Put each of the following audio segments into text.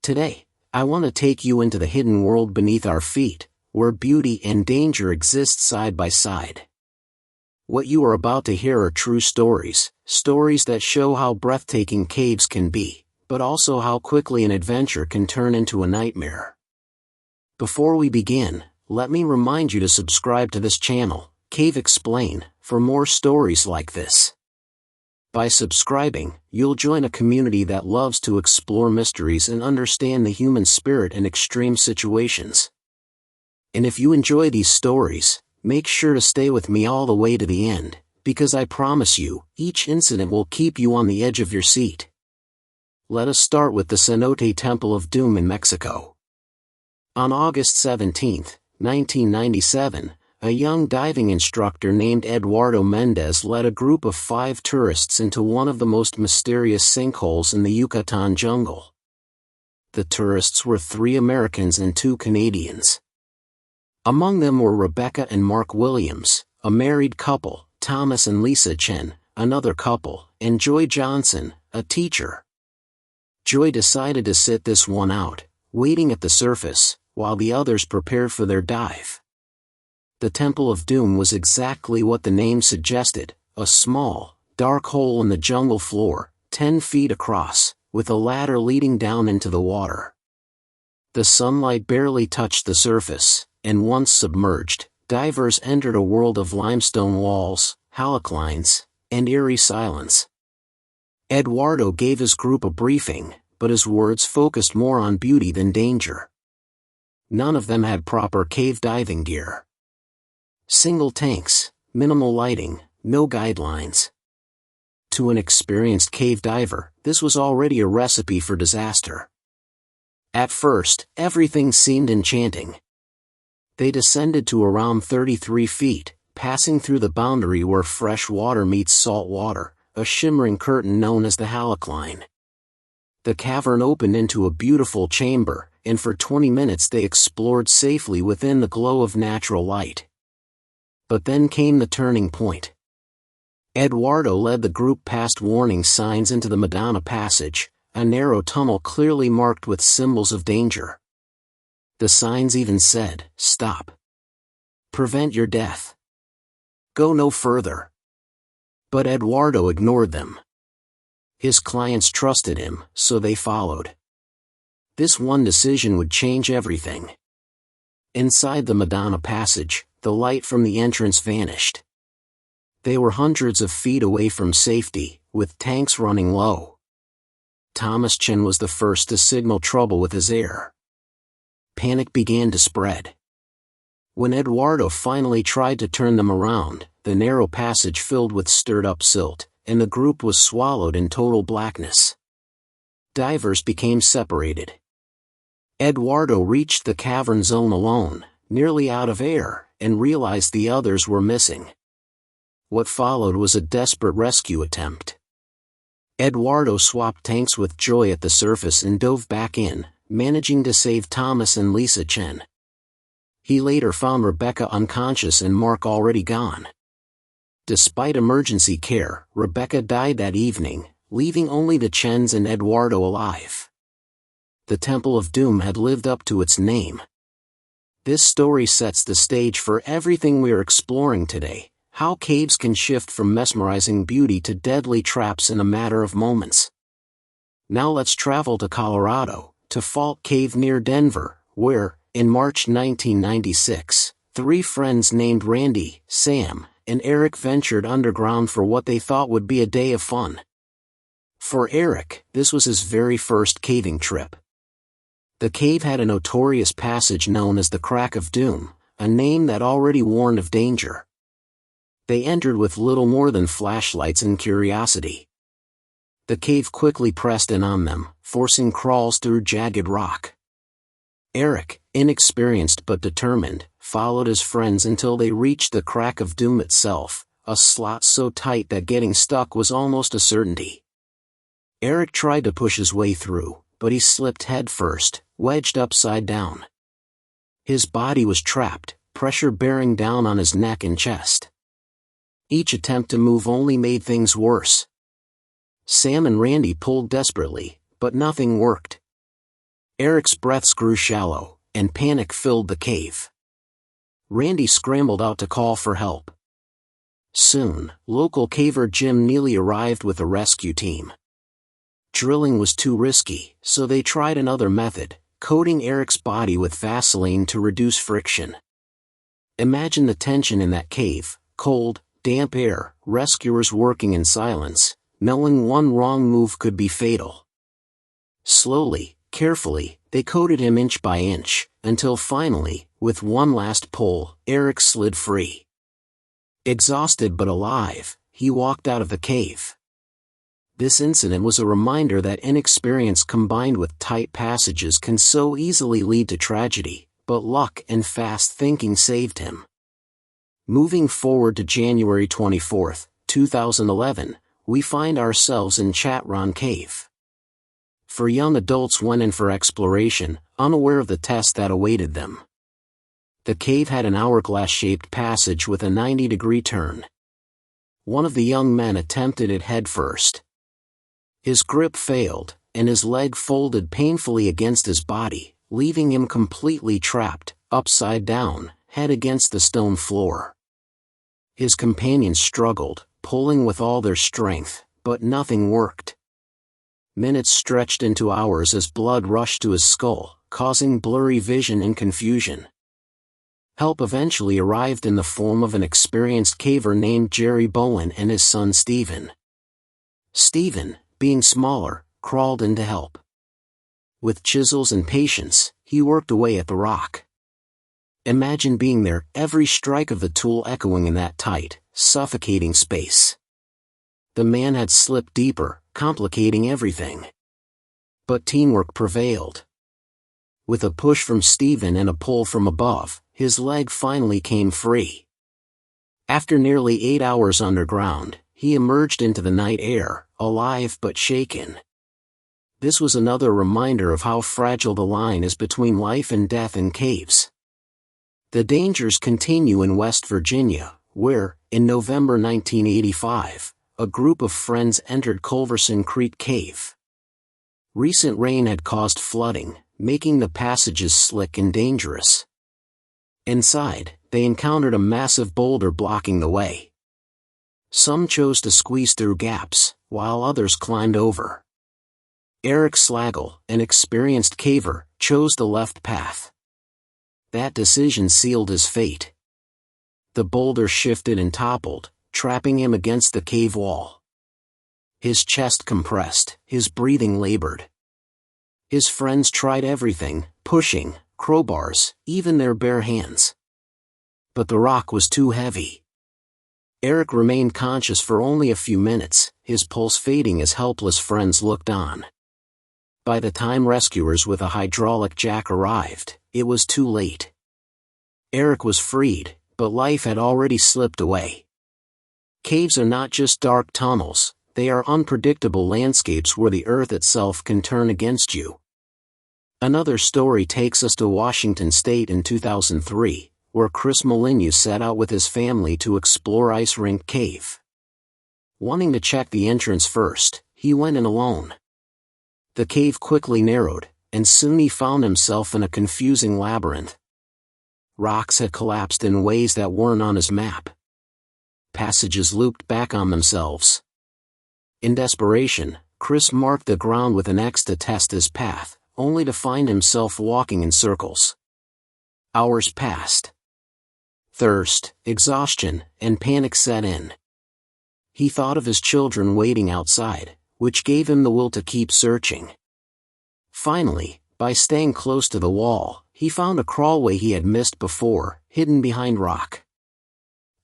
Today, I want to take you into the hidden world beneath our feet, where beauty and danger exist side by side. What you are about to hear are true stories that show how breathtaking caves can be, but also how quickly an adventure can turn into a nightmare. Before we begin, let me remind you to subscribe to this channel, Cave Explain, for more stories like this. By subscribing, you'll join a community that loves to explore mysteries and understand the human spirit in extreme situations. And if you enjoy these stories, make sure to stay with me all the way to the end, because I promise you, each incident will keep you on the edge of your seat. Let us start with the Cenote Temple of Doom in Mexico. On August 17, 1997, a young diving instructor named Eduardo Mendez led a group of 5 tourists into one of the most mysterious sinkholes in the Yucatan jungle. The tourists were 3 Americans and 2 Canadians. Among them were Rebecca and Mark Williams, a married couple, Thomas and Lisa Chen, another couple, and Joy Johnson, a teacher. Joy decided to sit this one out, waiting at the surface, while the others prepared for their dive. The Temple of Doom was exactly what the name suggested, a small, dark hole in the jungle floor, 10 feet across, with a ladder leading down into the water. The sunlight barely touched the surface, and once submerged, divers entered a world of limestone walls, haloclines, and eerie silence. Eduardo gave his group a briefing, but his words focused more on beauty than danger. None of them had proper cave diving gear. Single tanks, minimal lighting, no guidelines. To an experienced cave diver, this was already a recipe for disaster. At first, everything seemed enchanting. They descended to around 33 feet, passing through the boundary where fresh water meets salt water, a shimmering curtain known as the halocline. The cavern opened into a beautiful chamber, and for 20 minutes they explored safely within the glow of natural light. But then came the turning point. Eduardo led the group past warning signs into the Madonna Passage, a narrow tunnel clearly marked with symbols of danger. The signs even said, "Stop. Prevent your death. Go no further." But Eduardo ignored them. His clients trusted him, so they followed. This one decision would change everything. Inside the Madonna Passage, the light from the entrance vanished. They were hundreds of feet away from safety, with tanks running low. Thomas Chen was the first to signal trouble with his air. Panic began to spread. When Eduardo finally tried to turn them around, the narrow passage filled with stirred-up silt, and the group was swallowed in total blackness. Divers became separated. Eduardo reached the cavern zone alone, nearly out of air, and realized the others were missing. What followed was a desperate rescue attempt. Eduardo swapped tanks with Joy at the surface and dove back in, managing to save Thomas and Lisa Chen. He later found Rebecca unconscious and Mark already gone. Despite emergency care, Rebecca died that evening, leaving only the Chens and Eduardo alive. The Temple of Doom had lived up to its name. This story sets the stage for everything we are exploring today, how caves can shift from mesmerizing beauty to deadly traps in a matter of moments. Now let's travel to Colorado, to Falk Cave near Denver, where, in March 1996, 3 friends named Randy, Sam, and Eric ventured underground for what they thought would be a day of fun. For Eric, this was his very first caving trip. The cave had a notorious passage known as the Crack of Doom, a name that already warned of danger. They entered with little more than flashlights and curiosity. The cave quickly pressed in on them, forcing crawls through jagged rock. Eric, inexperienced but determined, followed his friends until they reached the Crack of Doom itself, a slot so tight that getting stuck was almost a certainty. Eric tried to push his way through, but he slipped headfirst, wedged upside down. His body was trapped, pressure bearing down on his neck and chest. Each attempt to move only made things worse. Sam and Randy pulled desperately, but nothing worked. Eric's breaths grew shallow, and panic filled the cave. Randy scrambled out to call for help. Soon, local caver Jim Neely arrived with a rescue team. Drilling was too risky, so they tried another method, coating Eric's body with Vaseline to reduce friction. Imagine the tension in that cave: cold, damp air, rescuers working in silence, knowing one wrong move could be fatal. Slowly, carefully, they coated him inch by inch, until finally, with one last pull, Eric slid free. Exhausted but alive, he walked out of the cave. This incident was a reminder that inexperience combined with tight passages can so easily lead to tragedy, but luck and fast thinking saved him. Moving forward to January 24, 2011, we find ourselves in Chatron Cave. For young adults went in for exploration, unaware of the test that awaited them. The cave had an hourglass-shaped passage with a 90-degree turn. One of the young men attempted it headfirst. His grip failed, and his leg folded painfully against his body, leaving him completely trapped, upside down, head against the stone floor. His companions struggled, pulling with all their strength, but nothing worked. Minutes stretched into hours as blood rushed to his skull, causing blurry vision and confusion. Help eventually arrived in the form of an experienced caver named Jerry Bowen and his son Stephen. Stephen, being smaller, crawled in to help. With chisels and patience, he worked away at the rock. Imagine being there, every strike of the tool echoing in that tight, suffocating space. The man had slipped deeper, complicating everything. But teamwork prevailed. With a push from Stephen and a pull from above, his leg finally came free. After nearly 8 hours underground, he emerged into the night air, alive but shaken. This was another reminder of how fragile the line is between life and death in caves. The dangers continue in West Virginia, where, in November 1985, a group of friends entered Culverson Creek Cave. Recent rain had caused flooding, making the passages slick and dangerous. Inside, they encountered a massive boulder blocking the way. Some chose to squeeze through gaps, while others climbed over. Eric Slagle, an experienced caver, chose the left path. That decision sealed his fate. The boulder shifted and toppled, trapping him against the cave wall. His chest compressed, his breathing labored. His friends tried everything, pushing, crowbars, even their bare hands. But the rock was too heavy. Eric remained conscious for only a few minutes, his pulse fading as helpless friends looked on. By the time rescuers with a hydraulic jack arrived, it was too late. Eric was freed, but life had already slipped away. Caves are not just dark tunnels, they are unpredictable landscapes where the earth itself can turn against you. Another story takes us to Washington State in 2003, where Chris Molyneux set out with his family to explore Ice Rink Cave. Wanting to check the entrance first, he went in alone. The cave quickly narrowed, and soon he found himself in a confusing labyrinth. Rocks had collapsed in ways that weren't on his map. Passages looped back on themselves. In desperation, Chris marked the ground with an X to test his path, only to find himself walking in circles. Hours passed. Thirst, exhaustion, and panic set in. He thought of his children waiting outside, which gave him the will to keep searching. Finally, by staying close to the wall, he found a crawlway he had missed before, hidden behind rock.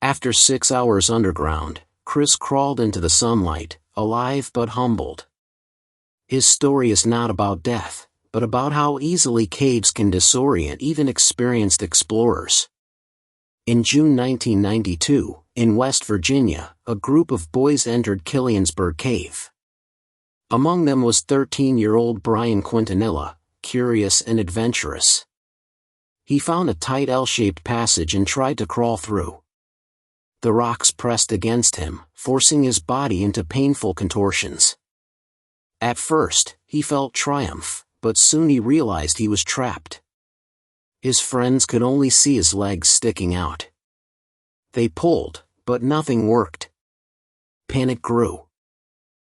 After 6 hours underground, Chris crawled into the sunlight, alive but humbled. His story is not about death, but about how easily caves can disorient even experienced explorers. In June 1992, in West Virginia, a group of boys entered Killiansburg Cave. Among them was 13-year-old Brian Quintanilla, curious and adventurous. He found a tight L-shaped passage and tried to crawl through. The rocks pressed against him, forcing his body into painful contortions. At first, he felt triumph, but soon he realized he was trapped. His friends could only see his legs sticking out. They pulled, but nothing worked. Panic grew.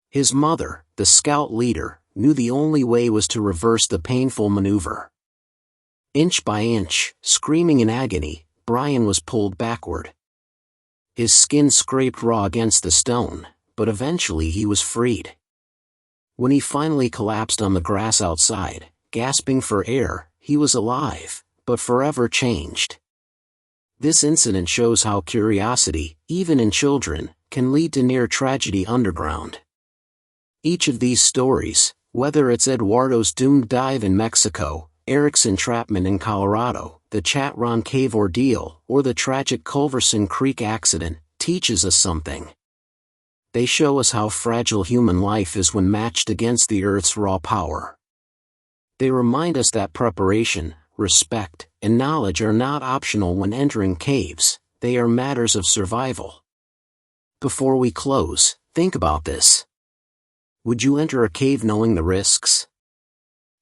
His mother, the scout leader, knew the only way was to reverse the painful maneuver. Inch by inch, screaming in agony, Brian was pulled backward. His skin scraped raw against the stone, but eventually he was freed. When he finally collapsed on the grass outside, gasping for air, he was alive, but forever changed. This incident shows how curiosity, even in children, can lead to near tragedy underground. Each of these stories, whether it's Eduardo's doomed dive in Mexico, Eric's entrapment in Colorado, the Chatron Cave ordeal, or the tragic Culverson Creek accident, teaches us something. They show us how fragile human life is when matched against the Earth's raw power. They remind us that preparation, respect, and knowledge are not optional when entering caves, they are matters of survival. Before we close, think about this. Would you enter a cave knowing the risks?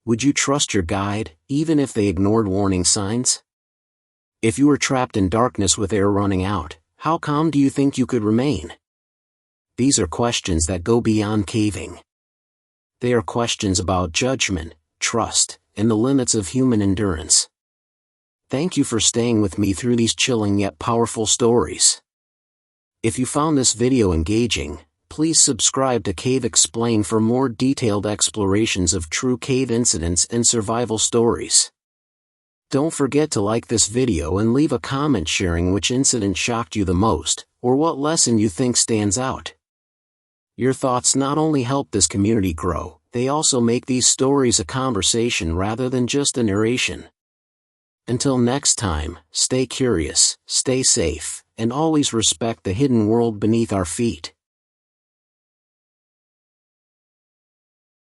Would you trust your guide, even if they ignored warning signs? If you were trapped in darkness with air running out, how calm do you think you could remain? These are questions that go beyond caving. They are questions about judgment, trust, and the limits of human endurance. Thank you for staying with me through these chilling yet powerful stories. If you found this video engaging, please subscribe to Cave Explain for more detailed explorations of true cave incidents and survival stories. Don't forget to like this video and leave a comment sharing which incident shocked you the most, or what lesson you think stands out. Your thoughts not only help this community grow, they also make these stories a conversation rather than just a narration. Until next time, stay curious, stay safe, and always respect the hidden world beneath our feet.